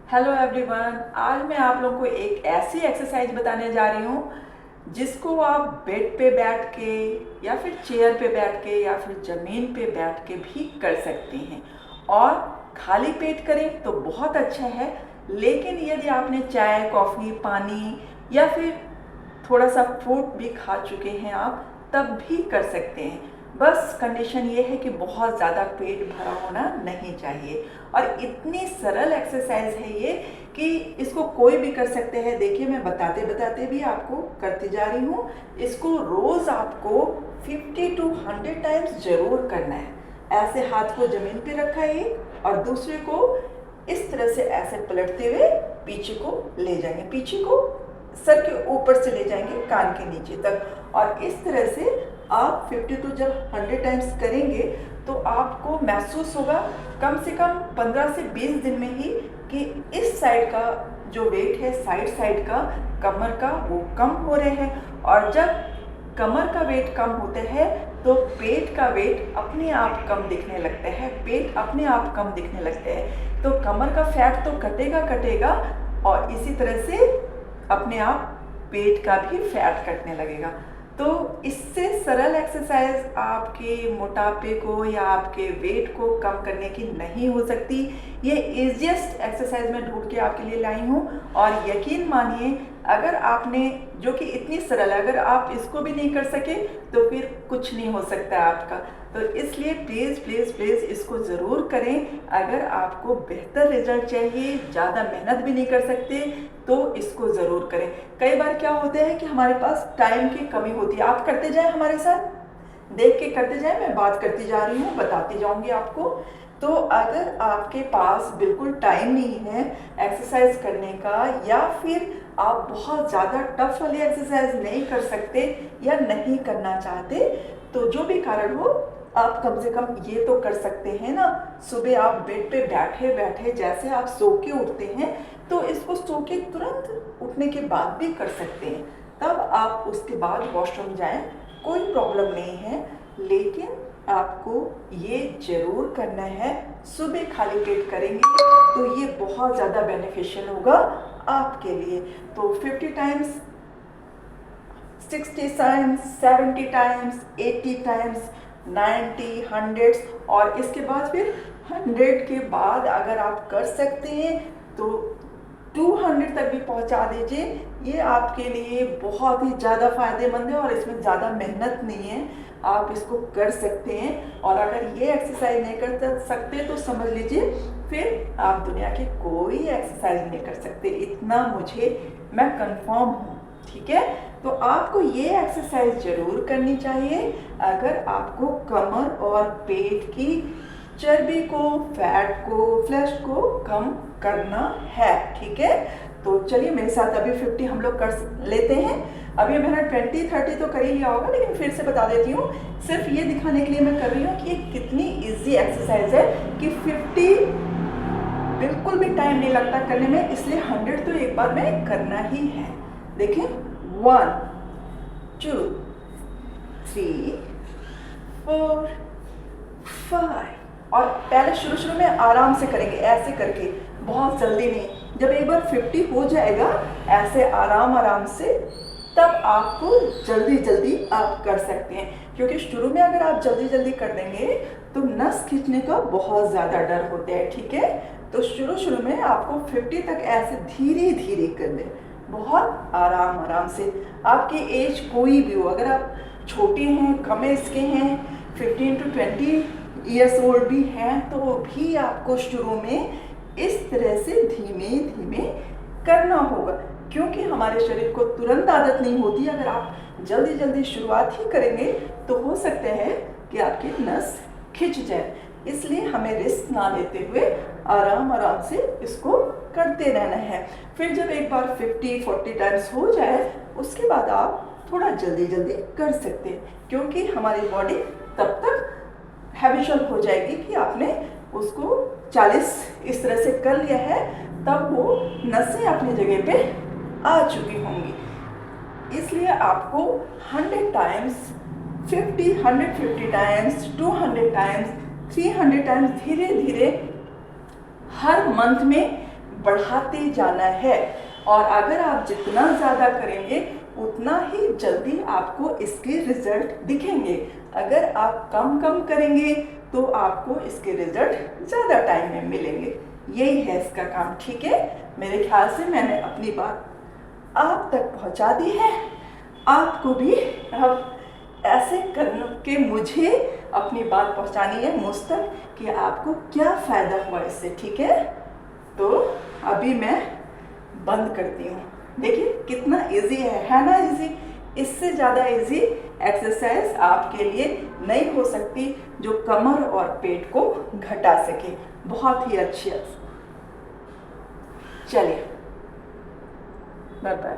Hello everyone, आज मैं आप लोगों को एक ऐसी एक्सरसाइज बताने जा रही हूँ जिसको आप बेड पे बैठ के या फिर चेयर पे बैठ के या फिर ज़मीन पे बैठ के भी कर सकते हैं। और खाली पेट करें तो बहुत अच्छा है, लेकिन यदि आपने चाय, कॉफ़ी, पानी या फिर थोड़ा सा फ्रूट भी खा चुके हैं आप, तब भी कर सकते हैं। बस कंडीशन ये है कि बहुत ज़्यादा पेट भरा होना नहीं चाहिए। और इतनी सरल एक्सरसाइज है ये कि इसको कोई भी कर सकते हैं। देखिए, मैं बताते बताते भी आपको करती जा रही हूँ। इसको रोज़ आपको 50 to 100 टाइम्स ज़रूर करना है। ऐसे हाथ को ज़मीन पे रखा है और दूसरे को इस तरह से ऐसे पलटते हुए पीछे को ले जाएंगे, पीछे को सर के ऊपर से ले जाएंगे कान के नीचे तक। और इस तरह से आप 50 to जब 100 टाइम्स करेंगे तो आपको महसूस होगा कम से कम 15 से 20 दिन में ही कि इस साइड का जो वेट है, साइड का कमर का, वो कम हो रहे हैं। और जब कमर का वेट कम होता है तो पेट का वेट अपने आप कम दिखने लगता है, पेट अपने आप कम दिखने लगते हैं। तो कमर का फैट तो कटेगा और इसी तरह से अपने आप पेट का भी फैट कटने लगेगा। तो इससे सरल एक्सरसाइज आपके मोटापे को या आपके वेट को कम करने की नहीं हो सकती। ये इजीएस्ट एक्सरसाइज मैं ढूंढ के आपके लिए लाई हूँ। और यकीन मानिए, अगर आपने, जो कि इतनी सरल है, अगर आप इसको भी नहीं कर सके तो फिर कुछ नहीं हो सकता है आपका। तो इसलिए प्लीज़ प्लीज़ प्लीज़ इसको ज़रूर करें। अगर आपको बेहतर रिजल्ट चाहिए, ज़्यादा मेहनत भी नहीं कर सकते, तो इसको ज़रूर करें। कई बार क्या होता है कि हमारे पास टाइम की कमी होती है। आप करते जाएं, हमारे साथ देख के करते जाएं, मैं बात करती जा रही हूँ, बताती जाऊँगी आपको। तो अगर आपके पास बिल्कुल टाइम नहीं है एक्सरसाइज करने का, या फिर आप बहुत ज़्यादा टफ वाली एक्सरसाइज नहीं कर सकते या नहीं करना चाहते, तो जो भी कारण हो, आप कम से कम ये तो कर सकते हैं ना। सुबह आप बेड पे बैठे बैठे जैसे आप सो के उठते हैं, तो इसको सो के तुरंत उठने के बाद भी कर सकते हैं। तब आप उसके बाद वॉशरूम जाएं, कोई प्रॉब्लम नहीं है। लेकिन आपको ये ज़रूर करना है, सुबह खाली पेट करेंगे तो ये बहुत ज़्यादा बेनिफिशियल होगा आपके लिए। तो 50 टाइम्स, 60 टाइम्स, 70 टाइम्स, 80 टाइम्स, 90, 100, और इसके बाद फिर 100 के बाद अगर आप कर सकते हैं तो 200 तक भी पहुंचा दीजिए। ये आपके लिए बहुत ही ज़्यादा फायदेमंद है और इसमें ज़्यादा मेहनत नहीं है, आप इसको कर सकते हैं। और अगर ये एक्सरसाइज नहीं कर सकते तो समझ लीजिए फिर आप दुनिया की कोई एक्सरसाइज नहीं कर सकते, इतना मैं कंफर्म हूँ। ठीक है, तो आपको ये एक्सरसाइज ज़रूर करनी चाहिए अगर आपको कमर और पेट की चर्बी को, फैट को, फ्लैश को कम करना है। ठीक है, तो चलिए मेरे साथ अभी 50 हम लोग कर लेते हैं। अभी मैंने 20-30 तो कर ही लिया होगा, लेकिन फिर से बता देती हूँ, सिर्फ ये दिखाने के लिए मैं कर रही हूँ कि ये कितनी इजी एक्सरसाइज है कि 50 बिल्कुल भी टाइम नहीं लगता करने में, इसलिए 100 तो एक बार में करना ही है। देखिए, 1, 2, 3, 4, 5। और पहले शुरू में आराम से करेंगे, ऐसे करके, बहुत जल्दी नहीं। जब एक बार 50 हो जाएगा ऐसे आराम से, तब आपको जल्दी आप कर सकते हैं। क्योंकि शुरू में अगर आप जल्दी कर देंगे तो नस खींचने का बहुत ज़्यादा डर होता है। ठीक है, तो शुरू में आपको 50 तक ऐसे धीरे कर दें, बहुत आराम से। आपकी एज कोई भी हो, अगर आप छोटे हैं, कम एज के हैं, 15 to 20 ईयर्स ओल्ड भी हैं, तो भी आपको शुरू में इस तरह से धीमे करना होगा। क्योंकि हमारे शरीर को तुरंत आदत नहीं होती। अगर आप जल्दी शुरुआत ही करेंगे तो हो सकता है कि आपकी नस खिंच जाए। इसलिए हमें रिस्क ना लेते हुए आराम से इसको करते रहना है। फिर जब एक बार 50-40 टाइम्स हो जाए, उसके बाद आप थोड़ा जल्दी कर सकते हैं, क्योंकि हमारी बॉडी तब तक हैबिचुअल हो जाएगी कि आपने उसको 40 इस तरह से कर लिया है, तब वो नसें अपनी जगह पे आ चुकी होंगी। इसलिए आपको 100 टाइम्स, 150 टाइम्स, 200 टाइम्स, 300 टाइम्स धीरे हर मंथ में बढ़ाते जाना है। और अगर आप जितना ज़्यादा करेंगे उतना ही जल्दी आपको इसके रिजल्ट दिखेंगे। अगर आप कम कम करेंगे तो आपको इसके रिजल्ट ज़्यादा टाइम में मिलेंगे। यही है इसका काम, ठीक है। मेरे ख्याल से मैंने अपनी बात आप तक पहुंचा दी है। आपको भी अब ऐसे करके मुझे अपनी बात पहुंचानी है मुझ तक कि आपको क्या फ़ायदा हुआ इससे, ठीक है। तो अभी मैं बंद करती हूँ। देखिए कितना इजी है ना इजी। इससे ज़्यादा इजी एक्सरसाइज आपके लिए नहीं हो सकती जो कमर और पेट को घटा सके। बहुत ही अच्छी। चलिए, बाय बाय।